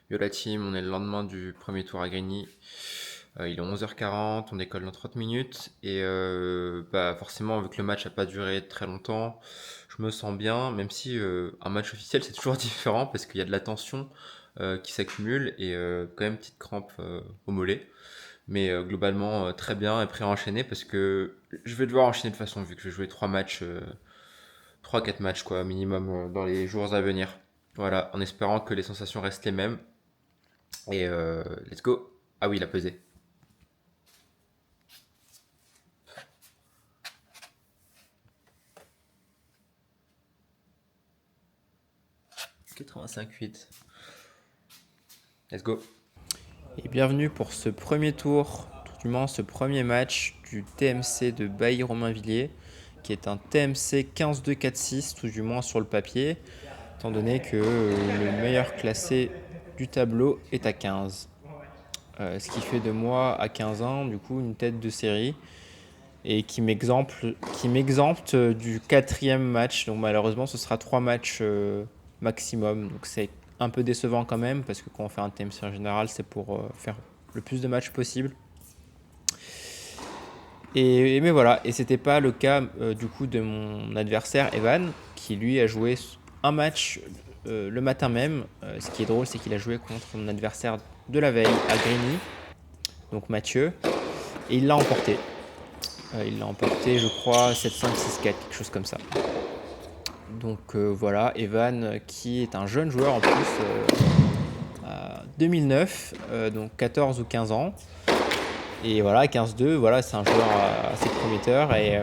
Yola Team, on est le lendemain du premier tour à Grigny. Il est 11h40, on décolle dans 30 minutes. Et forcément, vu que le match n'a pas duré très longtemps, je me sens bien, même si un match officiel, c'est toujours différent parce qu'il y a de la tension qui s'accumule et quand même petite crampe au mollet. Mais globalement, très bien et prêt à enchaîner parce que je vais devoir enchaîner de toute façon, vu que je vais jouer 3-4 matchs quoi, minimum dans les jours à venir. Voilà, en espérant que les sensations restent les mêmes. Et let's go. Ah oui, il a pesé. 85,8. Let's go. Et bienvenue pour ce premier tour, tout du moins ce premier match du TMC de Bailly-Romainvilliers, qui est un TMC 15-2-4-6, tout du moins sur le papier, étant donné que le meilleur classé du tableau est à 15. Ce qui fait de moi, à 15 ans, du coup, une tête de série et qui m'exempte du quatrième match. Donc malheureusement, ce sera 3 matchs maximum. Donc c'est un peu décevant quand même, parce que quand on fait un TMC en général, c'est pour faire le plus de matchs possible. Mais voilà, et c'était pas le cas du coup de mon adversaire Evan, qui lui a joué un match le matin même. Ce qui est drôle, c'est qu'il a joué contre mon adversaire de la veille à Grigny, donc Mathieu, et il l'a emporté. Il l'a emporté, je crois, 7-5, 6-4, quelque chose comme ça. Donc voilà, Evan qui est un jeune joueur en plus, 2009, donc 14 ou 15 ans. Et voilà, 15-2, voilà, c'est un joueur assez prometteur. Et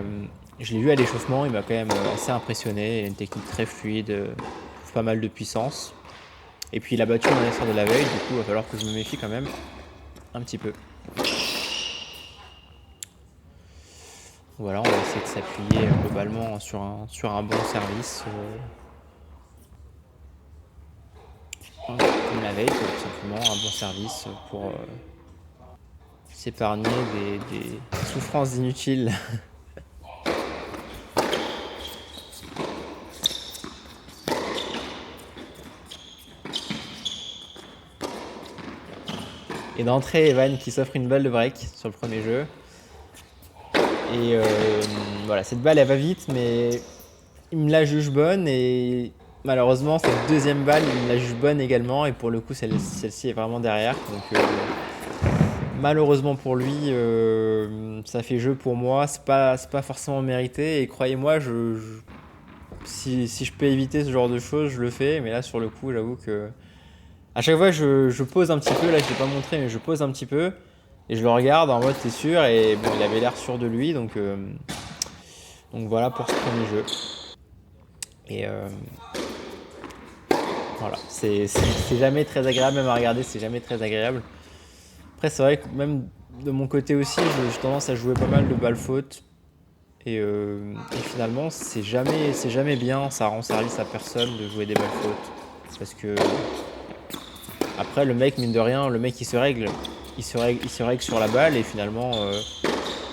je l'ai vu à l'échauffement, il m'a quand même assez impressionné. Il a une technique très fluide, pas mal de puissance. Et puis il a battu mon adversaire de la veille, du coup il va falloir que je me méfie quand même un petit peu. Voilà, on va essayer de s'appuyer globalement sur un bon service. Comme la veille, tout simplement, un bon service pour s'épargner des souffrances inutiles. Et d'entrée, Evan qui s'offre une balle de break sur le premier jeu. Et voilà, cette balle elle va vite, mais il me la juge bonne. Et malheureusement, cette deuxième balle, il me la juge bonne également. Et pour le coup, celle-ci est vraiment derrière. Donc malheureusement pour lui, ça fait jeu pour moi. C'est pas forcément mérité. Et croyez-moi, si je peux éviter ce genre de choses, je le fais. Mais là, sur le coup, j'avoue que à chaque fois, je pose un petit peu. Là, je l'ai pas montré, mais je pose un petit peu. Et je le regarde en mode, t'es sûr? Et bon, il avait l'air sûr de lui. Donc voilà pour ce premier jeu. Et voilà, c'est jamais très agréable, même à regarder, c'est jamais très agréable. Après, c'est vrai que même de mon côté aussi, j'ai tendance à jouer pas mal de balles fautes. Et finalement, c'est jamais bien, ça rend service à personne de jouer des balles fautes. Parce que après, le mec, mine de rien, le mec il se règle sur la balle. Et finalement,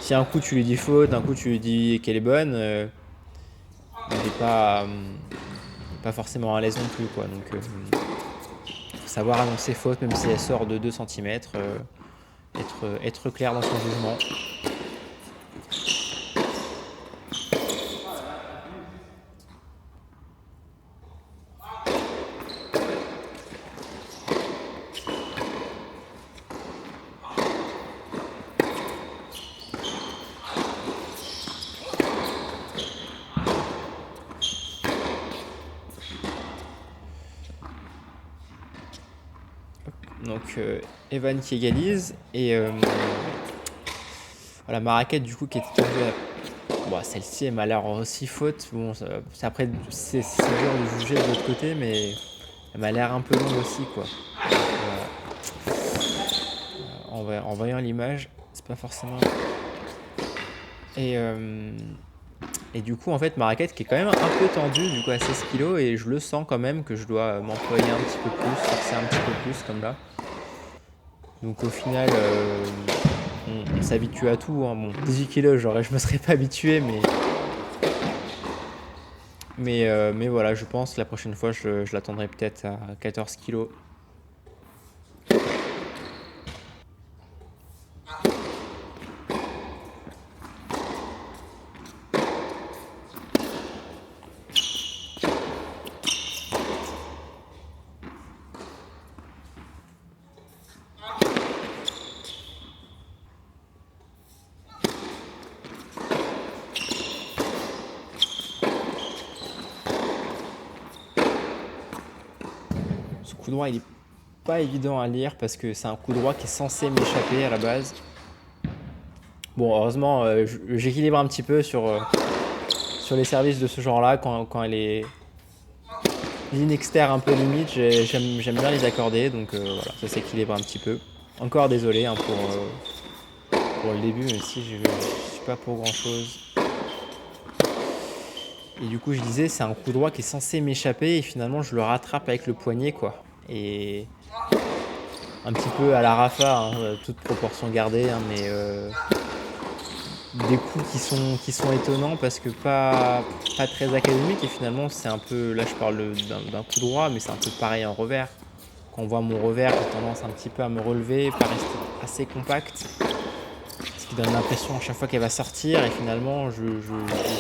si un coup tu lui dis faute, un coup tu lui dis qu'elle est bonne, il n'est pas forcément à l'aise non plus, quoi. Donc, faut savoir annoncer faute, même si elle sort de 2 cm, être clair dans son jugement. Donc Evan qui égalise. Et voilà, ma raquette du coup qui était tendue à... Bon, celle-ci elle m'a l'air aussi faute. Bon, après c'est dur de juger de l'autre côté, mais elle m'a l'air un peu longue aussi, quoi. En voyant l'image, c'est pas forcément... Et du coup, en fait, ma raquette qui est quand même un peu tendue, du coup à 16 kg, et je le sens quand même que je dois m'employer un petit peu plus, forcer un petit peu plus, comme là. Donc au final, on s'habitue à tout, hein. Bon, 18 kg, je me serais pas habitué, mais voilà, je pense que la prochaine fois, je l'attendrai peut-être à 14 kg. coup droit il est pas évident à lire parce que c'est un coup droit qui est censé m'échapper à la base. Bon, heureusement, j'équilibre un petit peu sur les services de ce genre-là quand elle est ligne externe un peu limite. J'aime bien les accorder, donc voilà, ça s'équilibre un petit peu. Encore désolé hein, pour le début, même si je suis pas pour grand-chose. Et du coup, je disais, c'est un coup droit qui est censé m'échapper et finalement, je le rattrape avec le poignet, quoi. Et un petit peu à la Rafa, hein, toute proportion gardée, hein, mais des coups qui sont étonnants parce que pas très académiques. Et finalement, c'est un peu, là je parle d'un coup droit, mais c'est un peu pareil en revers. Quand on voit mon revers, j'ai tendance un petit peu à me relever, pas rester assez compact. Ce qui donne l'impression à chaque fois qu'elle va sortir. Et finalement, je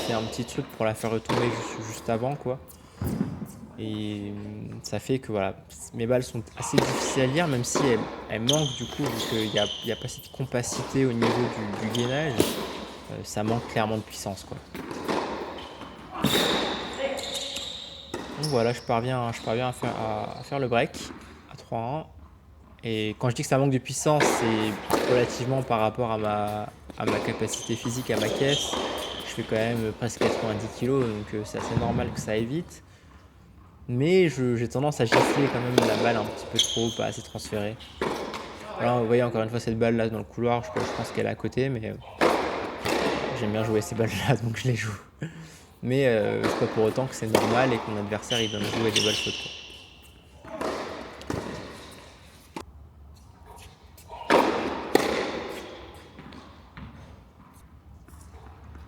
fais un petit truc pour la faire retomber juste avant, quoi. Et ça fait que voilà, mes balles sont assez difficiles à lire, même si elles manquent du coup, vu qu'il n'y a pas cette compacité au niveau du gainage. Ça manque clairement de puissance, quoi. Donc voilà, je parviens à faire le break à 3-1. Et quand je dis que ça manque de puissance, c'est relativement par rapport à ma capacité physique, à ma caisse. Je fais quand même presque 90 kg, donc c'est assez normal que ça aille vite. Mais j'ai tendance à gifler quand même la balle un petit peu trop, pas assez transférée. Voilà, vous voyez encore une fois cette balle là dans le couloir, je pense qu'elle est à côté, mais j'aime bien jouer ces balles là, donc je les joue. Mais c'est pas pour autant que c'est normal et que mon adversaire il va me jouer des balles fautes, quoi.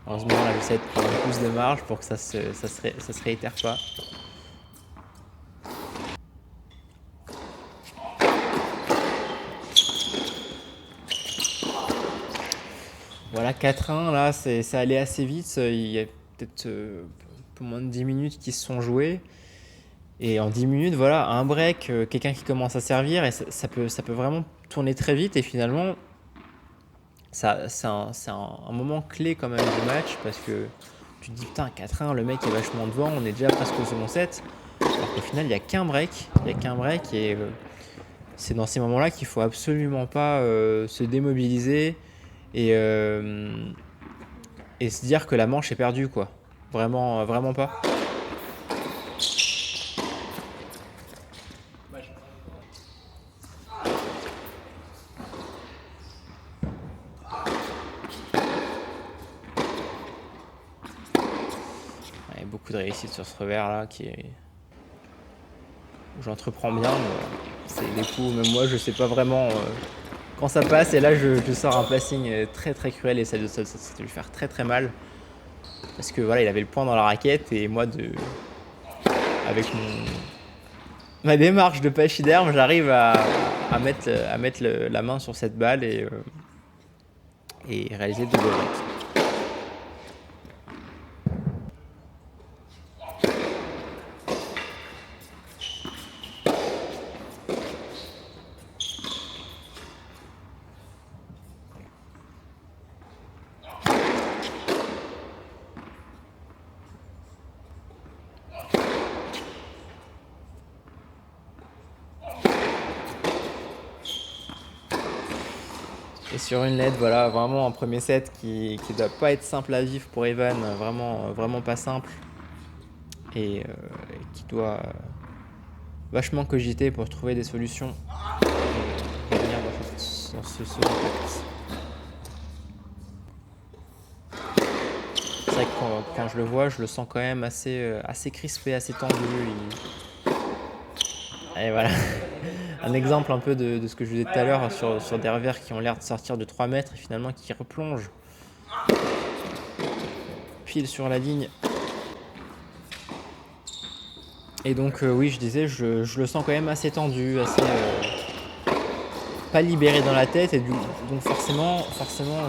Heureusement là j'essaie de prendre un pouce de marge pour que ça se réitère pas. Voilà, 4-1 là, ça allait assez vite. Il y a peut-être un peu moins de 10 minutes qui se sont jouées. Et en 10 minutes, voilà, un break, quelqu'un qui commence à servir, et ça peut vraiment tourner très vite. Et finalement, c'est un moment clé quand même du match parce que tu te dis putain, 4-1, le mec est vachement devant, on est déjà presque au second set. Alors qu'au final, il n'y a qu'un break. Et c'est dans ces moments-là qu'il faut absolument pas se démobiliser et se dire que la manche est perdue, quoi. Vraiment, vraiment pas. Ouais, beaucoup de réussite sur ce revers là où j'entreprends bien, mais c'est des coups, même moi je sais pas vraiment quand ça passe, et là je sors un passing très très cruel et ça doit lui faire très très mal. Parce que voilà, il avait le point dans la raquette et moi avec ma démarche de pachyderme, j'arrive à mettre la main sur cette balle et réaliser deux breaks. Et sur une LED, voilà, vraiment un premier set qui doit pas être simple à vivre pour Evan, vraiment pas simple. Et qui doit vachement cogiter pour trouver des solutions et revenir dans ce second acte. C'est vrai que quand je le vois, je le sens quand même assez crispé, assez tendu. Et voilà, un exemple un peu de ce que je vous disais tout à l'heure sur des revers qui ont l'air de sortir de 3 mètres et finalement qui replongent pile sur la ligne. Et donc oui, je disais, je le sens quand même assez tendu, assez pas libéré dans la tête et donc forcément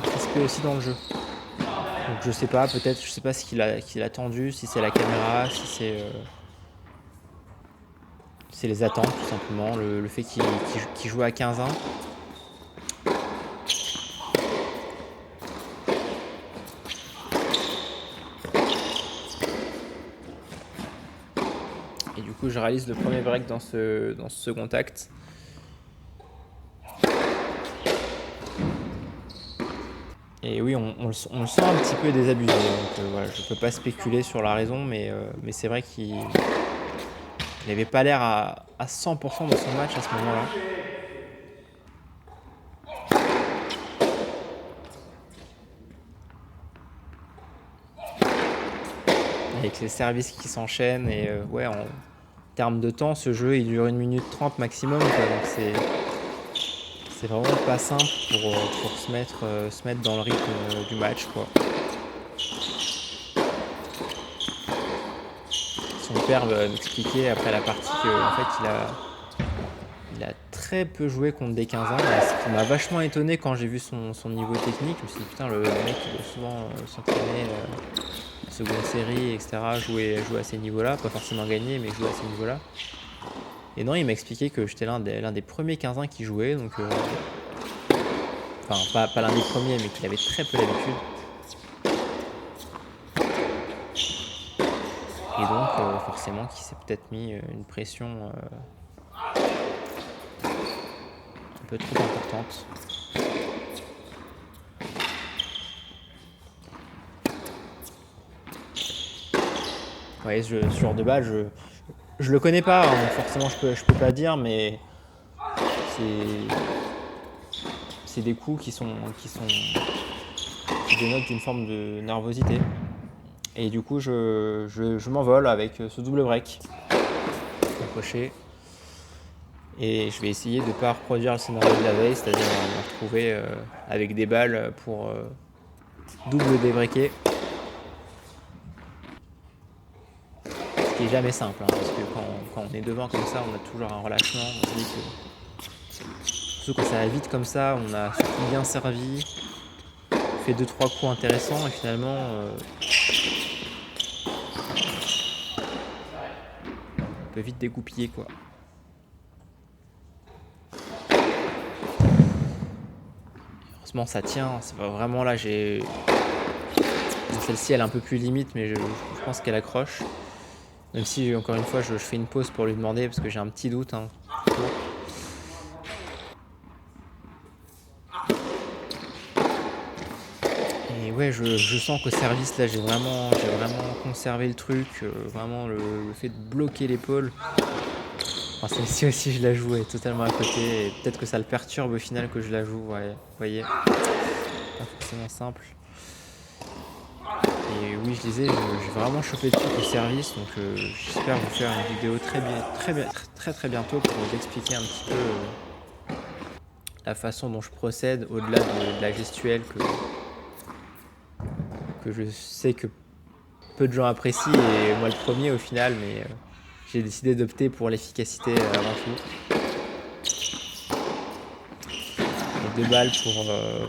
crispé aussi dans le jeu. Donc je sais pas, peut-être, je sais pas ce qu'il a tendu, si c'est la caméra, si c'est les attentes tout simplement, le fait qu'il joue à 15-1. Et du coup, je réalise le premier break dans ce second acte. Et oui, on le sent un petit peu désabusé. Donc voilà, je peux pas spéculer sur la raison, mais c'est vrai qu'il n'avait pas l'air à 100% dans son match à ce moment-là. Avec les services qui s'enchaînent. Et ouais, en termes de temps, ce jeu il dure 1 minute 30 maximum. Quoi, donc c'est vraiment pas simple pour se mettre dans le rythme du match, quoi. Son père m'expliquait après la partie qu'en fait il a très peu joué contre des 15 ans. Et ce qui m'a vachement étonné quand j'ai vu son niveau technique. Je me suis dit putain, le mec il doit souvent s'entraîner seconde série, etc. Jouer à ces niveaux-là, pas forcément gagner, mais jouer à ces niveaux-là. Et non, il m'a expliqué que j'étais l'un des premiers 15 qui jouait, donc enfin pas l'un des premiers, mais qu'il avait très peu d'habitude. Et donc forcément qu'il s'est peut-être mis une pression un peu trop importante. Ouais, ce genre de balle, je le connais pas, hein, forcément je peux pas dire, mais c'est des coups qui dénotent une forme de nervosité. Et du coup, je m'envole avec ce double break accroché. Et je vais essayer de ne pas reproduire le scénario de la veille, c'est-à-dire me retrouver avec des balles pour double débreaker. Ce qui est jamais simple, hein, parce que quand on est devant comme ça, on a toujours un relâchement. On se dit que, surtout quand ça va vite comme ça, on a surtout bien servi, fait 2-3 coups intéressants et finalement on peut vite dégoupiller, quoi. Heureusement ça tient, c'est pas vraiment là, celle-ci elle est un peu plus limite, mais je pense qu'elle accroche. Même si encore une fois je fais une pause pour lui demander parce que j'ai un petit doute, hein. Et ouais, je sens qu'au service là j'ai vraiment conservé le truc, vraiment le fait de bloquer l'épaule. Enfin, celle-ci aussi je la joue, elle est totalement à côté, et peut-être que ça le perturbe au final que je la joue, ouais, vous voyez, pas forcément simple. Et oui, je disais, j'ai vraiment chopé le truc au service, donc j'espère vous faire une vidéo très bientôt pour vous expliquer un petit peu la façon dont je procède au-delà de la gestuelle que je sais que peu de gens apprécient, et moi le premier au final, mais j'ai décidé d'opter pour l'efficacité avant tout. Et 2 balles pour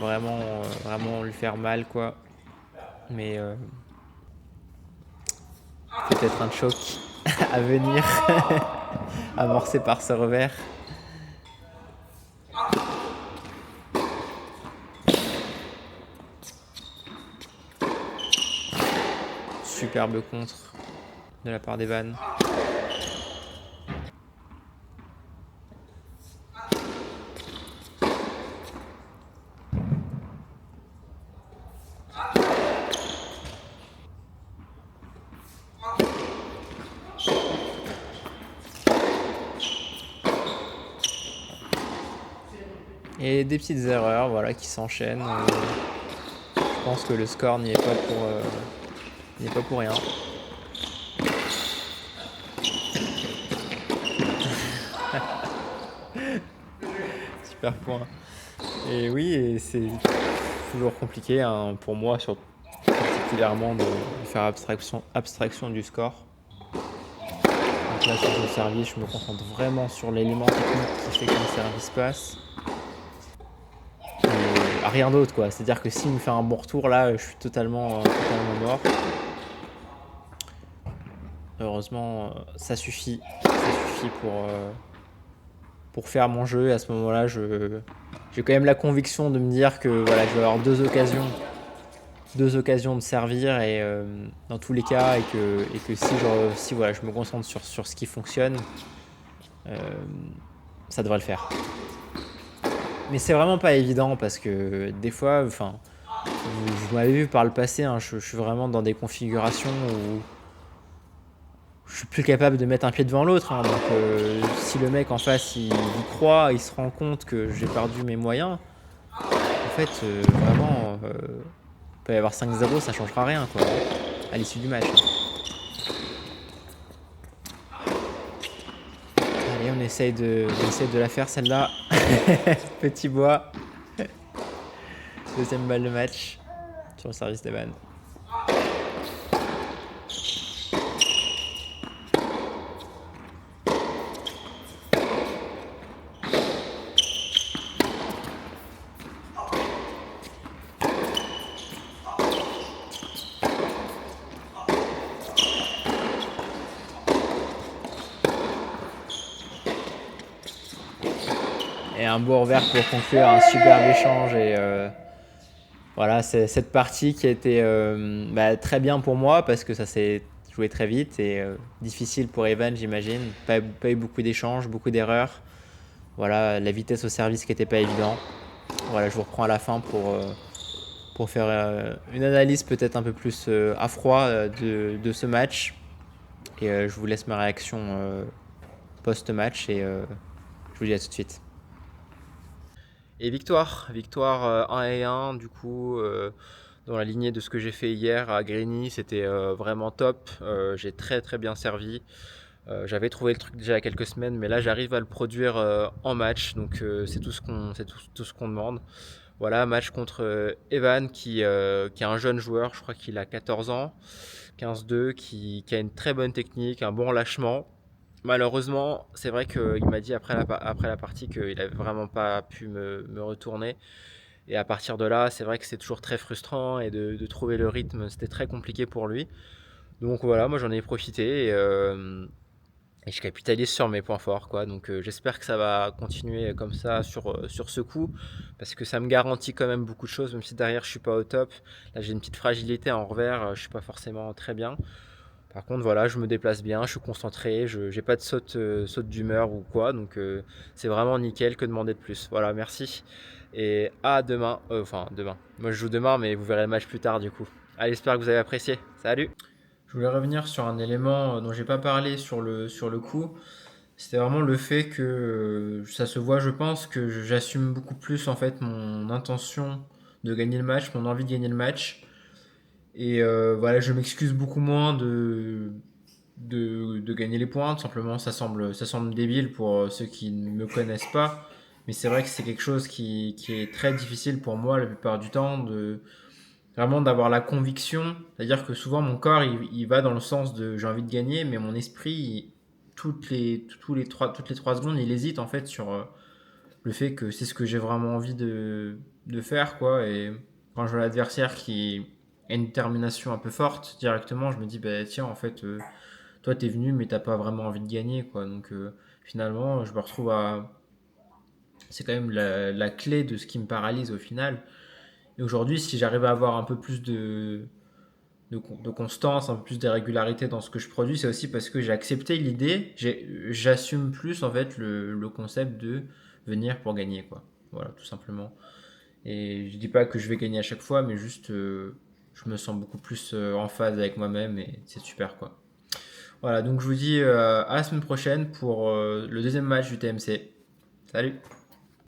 vraiment lui faire mal, quoi. Mais peut-être un choc à venir, amorcé par ce revers. Superbe contre de la part d'Evan. Et des petites erreurs, voilà, qui s'enchaînent. Je pense que le score n'y est pas pour rien. Super point. Et oui, et c'est toujours compliqué, hein, pour moi, particulièrement de faire abstraction du score. Donc là, sur le service, je me concentre vraiment sur l'élément technique qui fait que le service passe. Et rien d'autre, quoi. C'est-à-dire que s'il me fait un bon retour, là, je suis totalement mort. Heureusement, ça suffit. Ça suffit pour faire mon jeu. Et à ce moment-là, j'ai quand même la conviction de me dire que voilà, je vais avoir 2 occasions 2 occasions de servir et dans tous les cas et que si voilà, je me concentre sur ce qui fonctionne, euh, ça devrait le faire. Mais c'est vraiment pas évident parce que des fois, enfin, vous m'avez vu par le passé, hein, je suis vraiment dans des configurations où je suis plus capable de mettre un pied devant l'autre, hein. Donc si le mec en face il y croit, il se rend compte que j'ai perdu mes moyens, en fait vraiment il peut y avoir 5-0, ça changera rien quoi, à l'issue du match. Allez, on essaye de la faire celle-là. Petit bois. Deuxième balle de match sur le service d'Evan. Et un beau revers pour conclure un superbe échange. Et voilà, c'est cette partie qui a été très bien pour moi parce que ça s'est joué très vite et difficile pour Evan, j'imagine. Pas eu beaucoup d'échanges, beaucoup d'erreurs. Voilà, la vitesse au service qui n'était pas évident. Voilà, je vous reprends à la fin pour faire une analyse peut-être un peu plus à froid de ce match. Et je vous laisse ma réaction post-match et je vous dis à tout de suite. Et victoire 1-1 du coup dans la lignée de ce que j'ai fait hier à Grigny, c'était vraiment top. J'ai très très bien servi. J'avais trouvé le truc déjà il y a quelques semaines, mais là j'arrive à le produire en match, donc c'est tout ce qu'on demande. Voilà, match contre Evan qui est un jeune joueur, je crois qu'il a 14 ans, 15-2, qui a une très bonne technique, un bon lâchement. Malheureusement, c'est vrai qu'il m'a dit après la partie qu'il n'avait vraiment pas pu me retourner. Et à partir de là, c'est vrai que c'est toujours très frustrant et de trouver le rythme, c'était très compliqué pour lui. Donc voilà, moi j'en ai profité et je capitalise sur mes points forts, quoi. Donc j'espère que ça va continuer comme ça sur ce coup, parce que ça me garantit quand même beaucoup de choses, même si derrière je suis pas au top. Là j'ai une petite fragilité en revers, je suis pas forcément très bien. Par contre voilà, je me déplace bien, je suis concentré, je j'ai pas de saute d'humeur ou quoi, donc c'est vraiment nickel, que demander de plus. Voilà, merci et à demain, enfin demain. Moi je joue demain, mais vous verrez le match plus tard du coup. Allez, j'espère que vous avez apprécié. Salut! Je voulais revenir sur un élément dont j'ai pas parlé sur le coup. C'était vraiment le fait que ça se voit, je pense, que j'assume beaucoup plus en fait mon intention de gagner le match, mon envie de gagner le match. Et voilà, je m'excuse beaucoup moins de gagner les points. Tout simplement, ça semble débile pour ceux qui ne me connaissent pas. Mais c'est vrai que c'est quelque chose qui est très difficile pour moi la plupart du temps de vraiment d'avoir la conviction. C'est-à-dire que souvent mon corps il va dans le sens de j'ai envie de gagner, mais mon esprit, toutes les 3 secondes, il hésite en fait sur le fait que c'est ce que j'ai vraiment envie de faire, quoi. Et quand je vois l'adversaire qui a une détermination un peu forte, directement, je me dis, bah tiens, en fait, toi, t'es venu, mais t'as pas vraiment envie de gagner, quoi. Donc, finalement, je me retrouve à. C'est quand même la clé de ce qui me paralyse au final. Et aujourd'hui, si j'arrive à avoir un peu plus de constance, un peu plus de régularité dans ce que je produis, c'est aussi parce que j'ai accepté l'idée, j'assume plus en fait le concept de venir pour gagner, quoi. Voilà, tout simplement. Et je dis pas que je vais gagner à chaque fois, mais juste je me sens beaucoup plus en phase avec moi-même et c'est super, quoi. Voilà, donc je vous dis à la semaine prochaine pour le deuxième match du TMC. Salut!